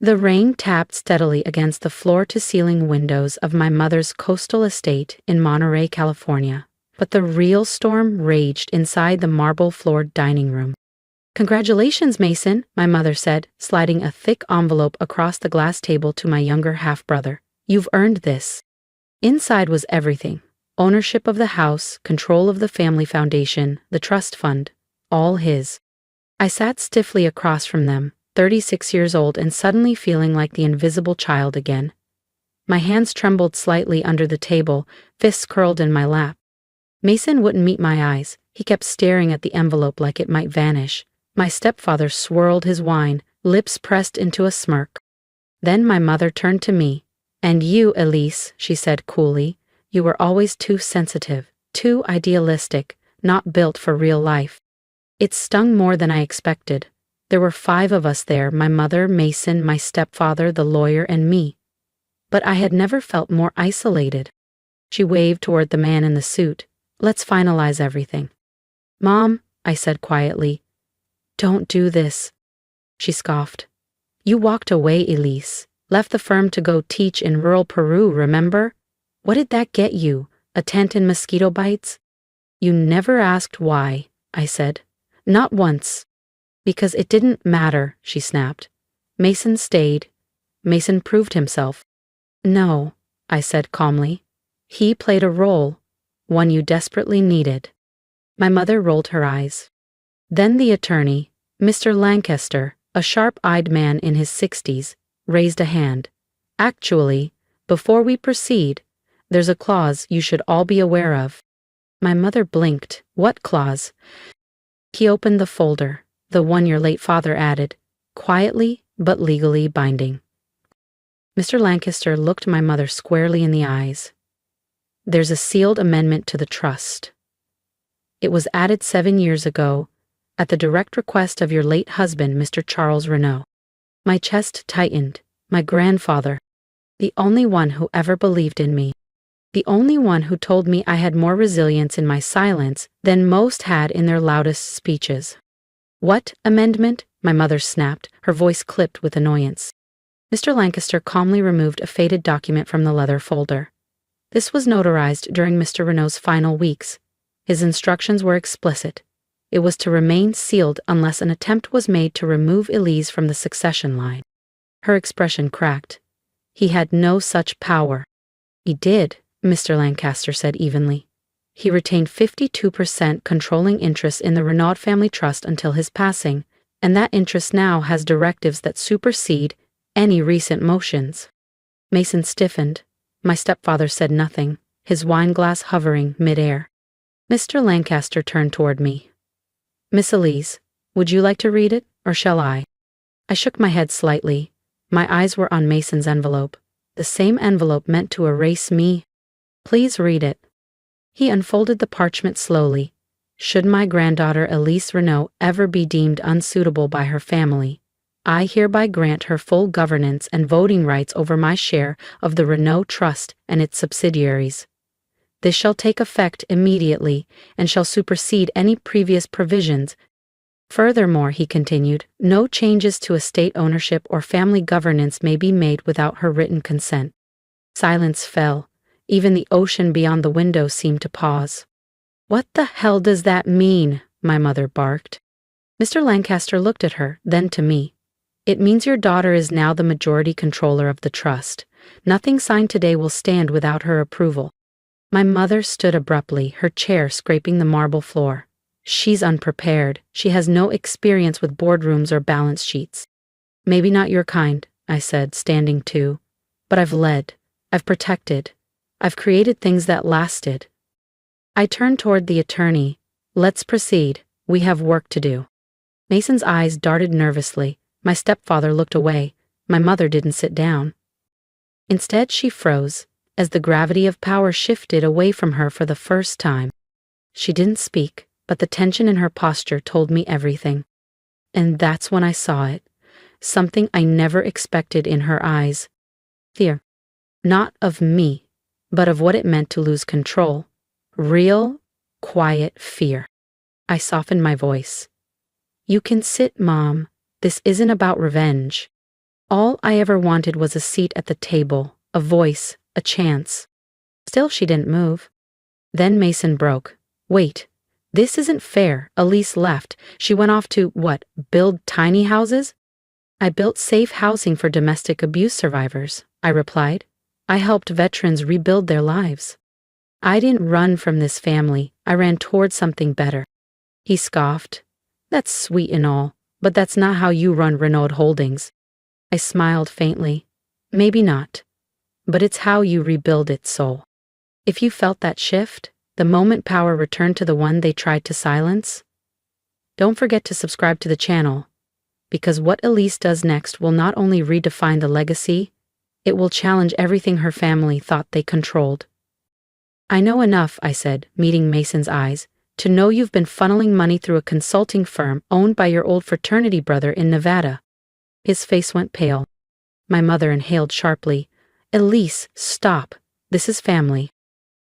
The rain tapped steadily against the floor-to-ceiling windows of my mother's coastal estate in Monterey, California, but the real storm raged inside the marble-floored dining room. "Congratulations, Mason," my mother said, sliding a thick envelope across the glass table to my younger half-brother. "You've earned this." Inside was everything: ownership of the house, control of the family foundation, the trust fund, all his. I sat stiffly across from them, 36 years old and suddenly feeling like the invisible child again. My hands trembled slightly under the table, fists curled in my lap. Mason wouldn't meet my eyes. He kept staring at the envelope like it might vanish. My stepfather swirled his wine, lips pressed into a smirk. Then my mother turned to me. "And you, Elise," she said coolly, "you were always too sensitive, too idealistic, not built for real life." It stung more than I expected. There were 5 of us there: my mother, Mason, my stepfather, the lawyer, and me. But I had never felt more isolated. She waved toward the man in the suit. "Let's finalize everything." "Mom," I said quietly. "Don't do this." She scoffed. "You walked away, Elise. Left the firm to go teach in rural Peru, remember? What did that get you? A tent and mosquito bites?" "You never asked why," I said. "Not once." "Because it didn't matter," she snapped. "Mason stayed. Mason proved himself." "No," I said calmly. "He played a role, one you desperately needed." My mother rolled her eyes. Then the attorney, Mr. Lancaster, a sharp-eyed man in his 60s, raised a hand. "Actually, before we proceed, there's a clause you should all be aware of." My mother blinked. "What clause?" He opened the folder, the one your late father added, quietly but legally binding. Mr. Lancaster looked my mother squarely in the eyes. "There's a sealed amendment to the trust. It was added 7 years ago, at the direct request of your late husband, Mr. Charles Renaud." My chest tightened. My grandfather. The only one who ever believed in me. The only one who told me I had more resilience in my silence than most had in their loudest speeches. "What amendment?" my mother snapped, her voice clipped with annoyance. Mr. Lancaster calmly removed a faded document from the leather folder. This was notarized during Mr. Renaud's final weeks. His instructions were explicit. It was to remain sealed unless an attempt was made to remove Elise from the succession line. Her expression cracked. "He had no such power." "He did," Mr. Lancaster said evenly. "He retained 52% controlling interest in the Renaud family trust until his passing, and that interest now has directives that supersede any recent motions." Mason stiffened. My stepfather said nothing, his wineglass hovering mid-air. Mr. Lancaster turned toward me. "Miss Elise, would you like to read it, or shall I?" I shook my head slightly. My eyes were on Mason's envelope, the same envelope meant to erase me. "Please read it." He unfolded the parchment slowly. "Should my granddaughter Elise Renaud ever be deemed unsuitable by her family, I hereby grant her full governance and voting rights over my share of the Renaud Trust and its subsidiaries. This shall take effect immediately and shall supersede any previous provisions. Furthermore," he continued, "no changes to estate ownership or family governance may be made without her written consent." Silence fell. Even the ocean beyond the window seemed to pause. "What the hell does that mean?" my mother barked. Mr. Lancaster looked at her, then to me. "It means your daughter is now the majority controller of the trust. Nothing signed today will stand without her approval." My mother stood abruptly, her chair scraping the marble floor. "She's unprepared. She has no experience with boardrooms or balance sheets." "Maybe not your kind," I said, standing too. "But I've led. I've protected. I've created things that lasted." I turned toward the attorney. "Let's proceed. We have work to do." Mason's eyes darted nervously. My stepfather looked away. My mother didn't sit down. Instead, she froze, as the gravity of power shifted away from her for the first time. She didn't speak, but the tension in her posture told me everything. And that's when I saw it. Something I never expected in her eyes. Fear. Not of me, but of what it meant to lose control. Real, quiet fear. I softened my voice. "You can sit, Mom. This isn't about revenge." All I ever wanted was a seat at the table, a voice, a chance. Still she didn't move. Then Mason broke. Wait, this isn't fair. Elise left. She went off to, what, build tiny houses? I built safe housing for domestic abuse survivors, I replied. I helped veterans rebuild their lives. I didn't run from this family. I ran toward something better. He scoffed. That's sweet and all, but that's not how you run Renaud Holdings. I smiled faintly. Maybe not. But it's how you rebuild its soul. If you felt that shift, the moment power returned to the one they tried to silence, don't forget to subscribe to the channel, because what Elise does next will not only redefine the legacy, it will challenge everything her family thought they controlled. I know enough, I said, meeting Mason's eyes, to know you've been funneling money through a consulting firm owned by your old fraternity brother in Nevada. His face went pale. My mother inhaled sharply. Elise, stop. This is family.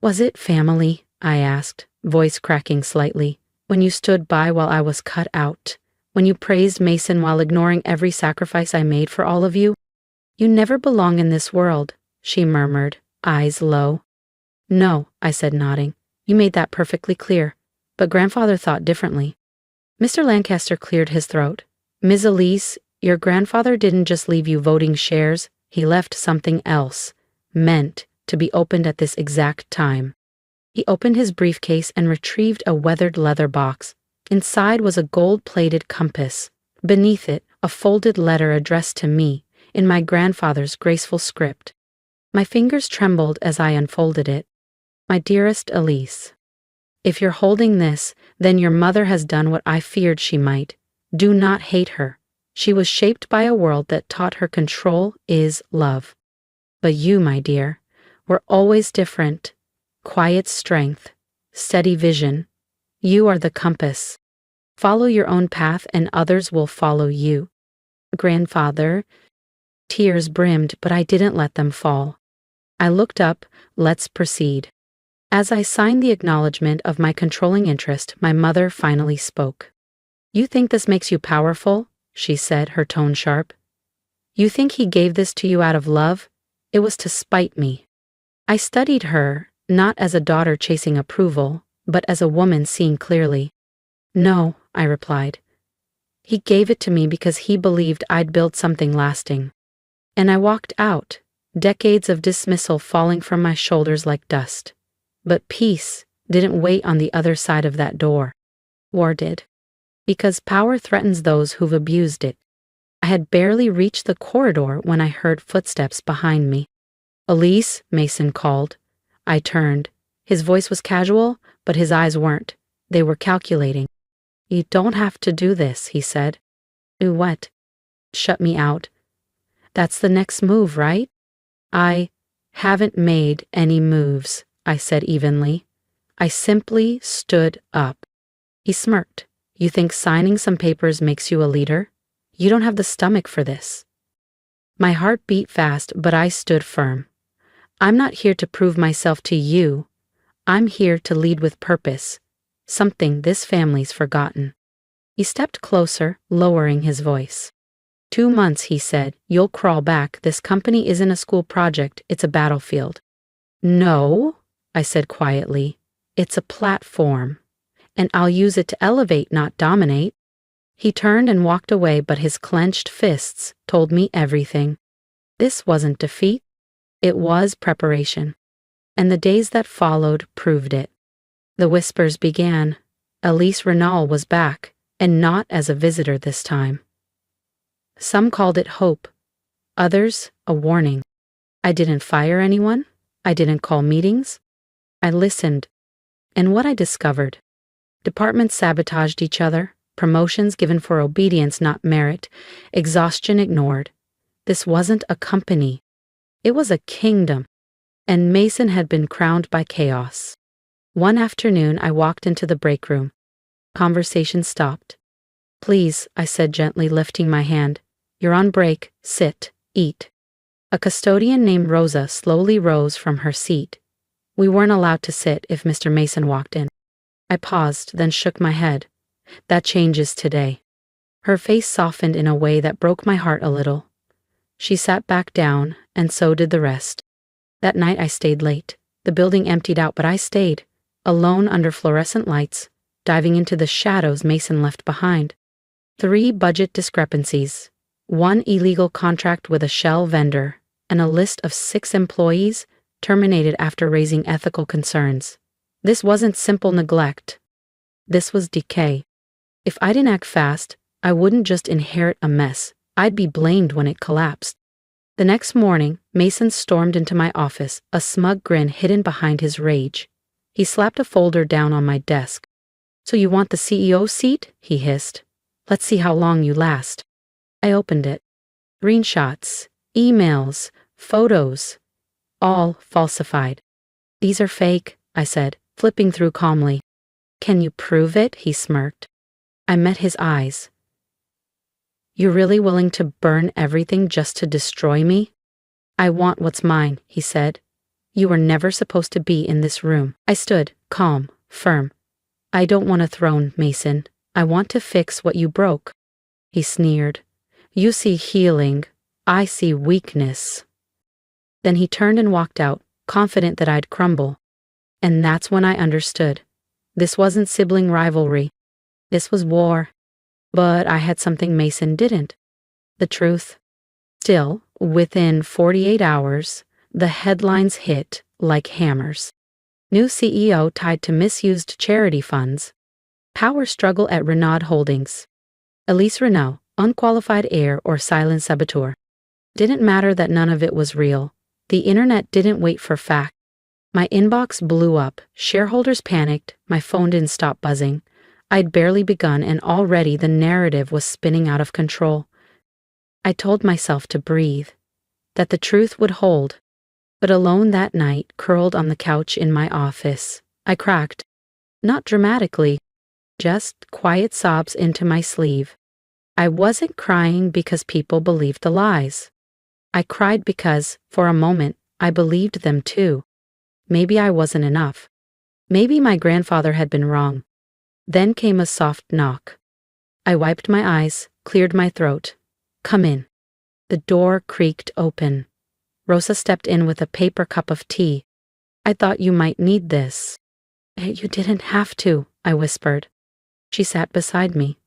Was it family? I asked, voice cracking slightly, when you stood by while I was cut out, when you praised Mason while ignoring every sacrifice I made for all of you? You never belong in this world, she murmured, eyes low. No, I said, nodding. You made that perfectly clear. But grandfather thought differently. Mr. Lancaster cleared his throat. Ms. Elise, your grandfather didn't just leave you voting shares, he left something else, meant to be opened at this exact time. He opened his briefcase and retrieved a weathered leather box. Inside was a gold-plated compass. Beneath it, a folded letter addressed to me, in my grandfather's graceful script. My fingers trembled as I unfolded it. My dearest Elise, if you're holding this, then your mother has done what I feared she might. Do not hate her. She was shaped by a world that taught her control is love. But you, my dear, were always different. Quiet strength, steady vision. You are the compass. Follow your own path and others will follow you. Grandfather. Tears brimmed, but I didn't let them fall. I looked up. Let's proceed. As I signed the acknowledgement of my controlling interest, my mother finally spoke. You think this makes you powerful? She said, her tone sharp. You think he gave this to you out of love? It was to spite me. I studied her, not as a daughter chasing approval, but as a woman seeing clearly. No, I replied. He gave it to me because he believed I'd build something lasting. And I walked out, decades of dismissal falling from my shoulders like dust. But peace didn't wait on the other side of that door. War did. Because power threatens those who've abused it. I had barely reached the corridor when I heard footsteps behind me. Elise, Mason called. I turned. His voice was casual, but his eyes weren't. They were calculating. You don't have to do this, he said. Do what? Shut me out. That's the next move, right? I haven't made any moves, I said evenly. I simply stood up. He smirked. You think signing some papers makes you a leader? You don't have the stomach for this. My heart beat fast, but I stood firm. I'm not here to prove myself to you. I'm here to lead with purpose, something this family's forgotten. He stepped closer, lowering his voice. 2 months, he said. You'll crawl back. This company isn't a school project, it's a battlefield. No, I said quietly. It's a platform. And I'll use it to elevate, not dominate. He turned and walked away, but his clenched fists told me everything. This wasn't defeat. It was preparation. And the days that followed proved it. The whispers began. Elise Renaud was back, and not as a visitor this time. Some called it hope. Others, a warning. I didn't fire anyone. I didn't call meetings. I listened. And what I discovered. Departments sabotaged each other, promotions given for obedience, not merit, exhaustion ignored. This wasn't a company. It was a kingdom, and Mason had been crowned by chaos. One afternoon, I walked into the break room. Conversation stopped. Please, I said gently, lifting my hand. You're on break. Sit. Eat. A custodian named Rosa slowly rose from her seat. We weren't allowed to sit if Mr. Mason walked in. I paused, then shook my head. That changes today. Her face softened in a way that broke my heart a little. She sat back down, and so did the rest. That night I stayed late. The building emptied out, but I stayed, alone under fluorescent lights, diving into the shadows Mason left behind. 3 budget discrepancies, 1 illegal contract with a shell vendor, and a list of 6 employees terminated after raising ethical concerns. This wasn't simple neglect. This was decay. If I didn't act fast, I wouldn't just inherit a mess, I'd be blamed when it collapsed. The next morning, Mason stormed into my office, a smug grin hidden behind his rage. He slapped a folder down on my desk. "So you want the CEO seat?" he hissed. "Let's see how long you last." I opened it. Screenshots, emails, photos, all falsified. "These are fake," I said, flipping through calmly. "Can you prove it?" he smirked. I met his eyes. "You're really willing to burn everything just to destroy me?" "I want what's mine," he said. "You were never supposed to be in this room." I stood, calm, firm. "I don't want a throne, Mason. I want to fix what you broke." He sneered. "You see healing. I see weakness." Then he turned and walked out, confident that I'd crumble. And that's when I understood. This wasn't sibling rivalry. This was war. But I had something Mason didn't. The truth. Still, within 48 hours, the headlines hit like hammers. New CEO tied to misused charity funds. Power struggle at Renaud Holdings. Elise Renaud, unqualified heir or silent saboteur. Didn't matter that none of it was real. The internet didn't wait for facts. My inbox blew up, shareholders panicked, my phone didn't stop buzzing. I'd barely begun and already the narrative was spinning out of control. I told myself to breathe, that the truth would hold. But alone that night, curled on the couch in my office, I cracked. Not dramatically, just quiet sobs into my sleeve. I wasn't crying because people believed the lies. I cried because, for a moment, I believed them too. Maybe I wasn't enough. Maybe my grandfather had been wrong. Then came a soft knock. I wiped my eyes, cleared my throat. "Come in." The door creaked open. Rosa stepped in with a paper cup of tea. "I thought you might need this." "You didn't have to," I whispered. She sat beside me.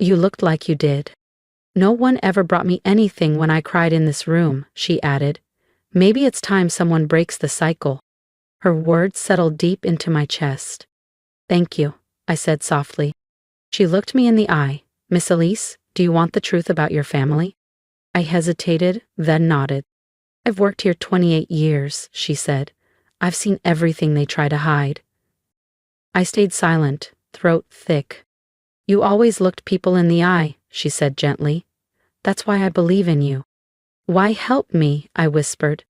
"You looked like you did." "No one ever brought me anything when I cried in this room," she added. "Maybe it's time someone breaks the cycle." Her words settled deep into my chest. "Thank you," I said softly. She looked me in the eye. "Miss Elise, do you want the truth about your family?" I hesitated, then nodded. "I've worked here 28 years, she said. "I've seen everything they try to hide." I stayed silent, throat thick. "You always looked people in the eye," she said gently. "That's why I believe in you." "Why help me?" I whispered.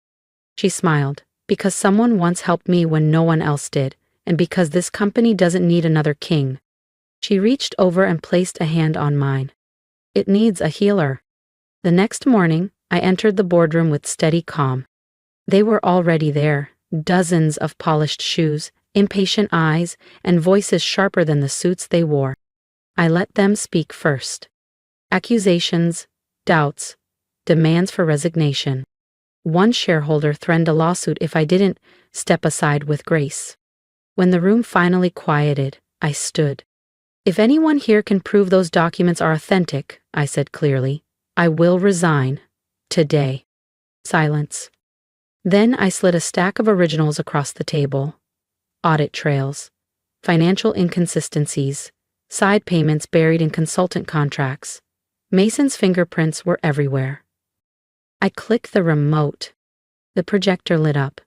She smiled. "Because someone once helped me when no one else did, and because this company doesn't need another king." She reached over and placed a hand on mine. "It needs a healer." The next morning, I entered the boardroom with steady calm. They were already there, dozens of polished shoes, impatient eyes, and voices sharper than the suits they wore. I let them speak first. Accusations, doubts, demands for resignation. One shareholder threatened a lawsuit if I didn't step aside with grace. When the room finally quieted, I stood. "If anyone here can prove those documents are authentic," I said clearly, "I will resign. Today." Silence. Then I slid a stack of originals across the table. Audit trails, financial inconsistencies, side payments buried in consultant contracts. Mason's fingerprints were everywhere. I clicked the remote. The projector lit up.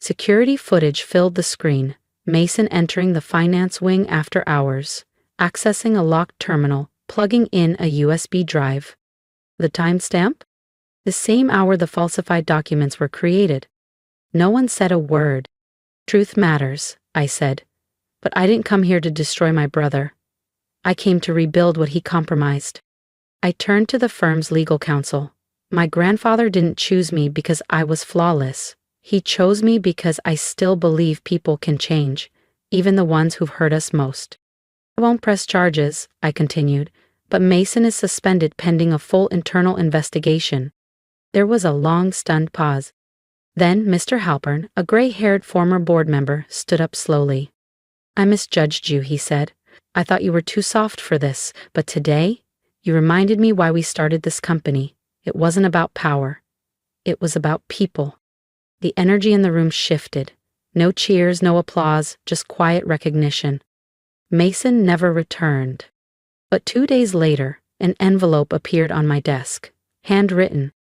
Security footage filled the screen. Mason entering the finance wing after hours, accessing a locked terminal, plugging in a USB drive. The timestamp? The same hour the falsified documents were created. No one said a word. "Truth matters," I said. "But I didn't come here to destroy my brother. I came to rebuild what he compromised." I turned to the firm's legal counsel. "My grandfather didn't choose me because I was flawless. He chose me because I still believe people can change, even the ones who've hurt us most." "I won't press charges," I continued, "but Mason is suspended pending a full internal investigation." There was a long, stunned pause. Then Mr. Halpern, a gray-haired former board member, stood up slowly. I misjudged you, he said. I thought you were too soft for this, but today, you reminded me why we started this company. It wasn't about power. It was about people. The energy in the room shifted. No cheers, no applause, just quiet recognition. Mason never returned. But 2 days later, an envelope appeared on my desk. Handwritten.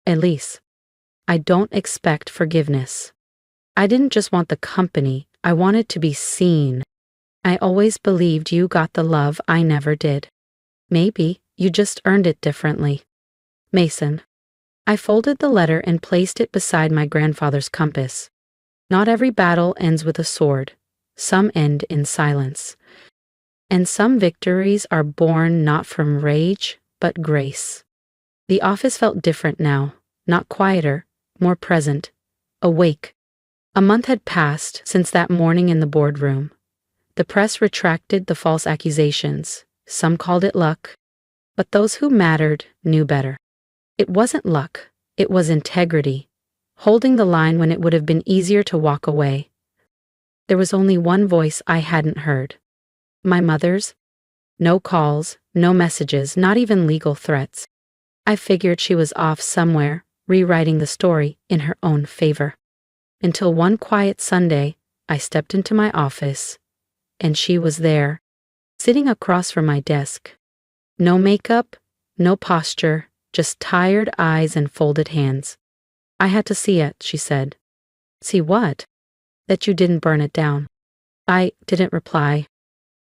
Elise, I don't expect forgiveness. I didn't just want the company, I wanted to be seen. I always believed you got the love I never did. Maybe you just earned it differently. Mason. I folded the letter and placed it beside my grandfather's compass. Not every battle ends with a sword. Some end in silence. And some victories are born not from rage, but grace. The office felt different now, not quieter, more present, awake. A month had passed since that morning in the boardroom. The press retracted the false accusations. Some called it luck. But those who mattered knew better. It wasn't luck, it was integrity, holding the line when it would have been easier to walk away. There was only one voice I hadn't heard. My mother's. No calls, no messages, not even legal threats. I figured she was off somewhere, rewriting the story in her own favor. Until one quiet Sunday, I stepped into my office, and she was there, sitting across from my desk. No makeup, no posture, just tired eyes and folded hands. I had to see it, she said. See what? That you didn't burn it down. I didn't reply.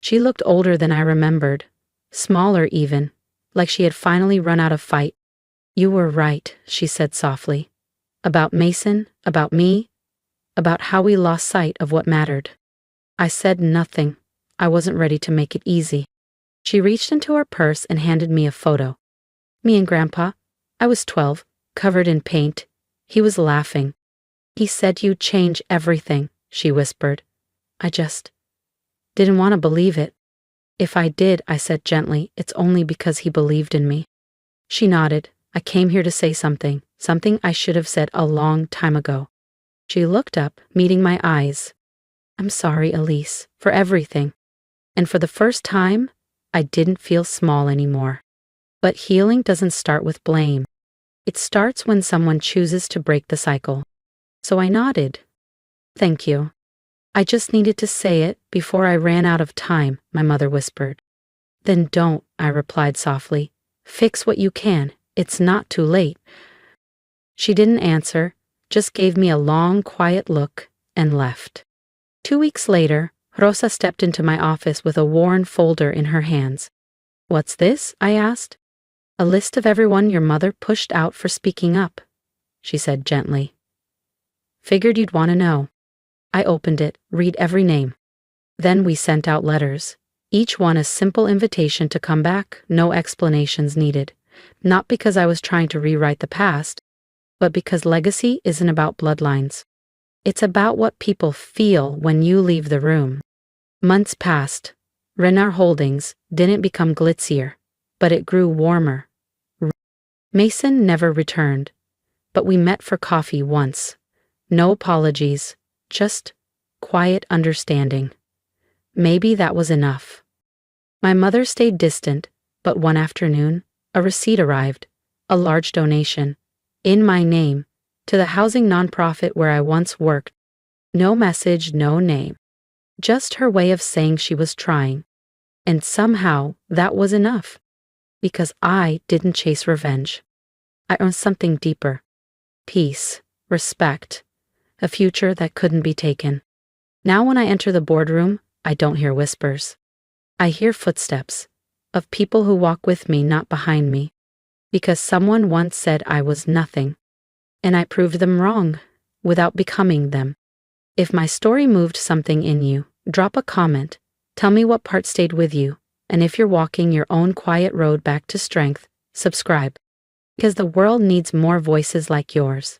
She looked older than I remembered, smaller even, like she had finally run out of fight. You were right, she said softly. About Mason, about me, about how we lost sight of what mattered. I said nothing. I wasn't ready to make it easy. She reached into her purse and handed me a photo. Me and Grandpa. I was 12, covered in paint. He was laughing. He said you'd change everything, she whispered. I just didn't want to believe it. If I did, I said gently, it's only because he believed in me. She nodded. I came here to say something I should have said a long time ago. She looked up, meeting my eyes. I'm sorry, Elise, for everything. And for the first time, I didn't feel small anymore. But healing doesn't start with blame. It starts when someone chooses to break the cycle. So I nodded. Thank you. I just needed to say it before I ran out of time, my mother whispered. Then don't, I replied softly. Fix what you can. It's not too late. She didn't answer, just gave me a long, quiet look and left. 2 weeks later, Rosa stepped into my office with a worn folder in her hands. What's this? I asked. A list of everyone your mother pushed out for speaking up, she said gently. Figured you'd want to know. I opened it, read every name. Then we sent out letters, each one a simple invitation to come back, no explanations needed. Not because I was trying to rewrite the past, but because legacy isn't about bloodlines. It's about what people feel when you leave the room. Months passed. Renar Holdings didn't become glitzier, but it grew warmer. Mason never returned, but we met for coffee once. No apologies, just quiet understanding. Maybe that was enough. My mother stayed distant, but one afternoon, a receipt arrived, a large donation, in my name, to the housing nonprofit where I once worked. No message, no name. Just her way of saying she was trying. And somehow that was enough. Because I didn't chase revenge. I earned something deeper. Peace, respect, a future that couldn't be taken. Now when I enter the boardroom, I don't hear whispers. I hear footsteps, of people who walk with me, not behind me. Because someone once said I was nothing. And I proved them wrong, without becoming them. If my story moved something in you, drop a comment. Tell me what part stayed with you. And if you're walking your own quiet road back to strength, subscribe. Because the world needs more voices like yours.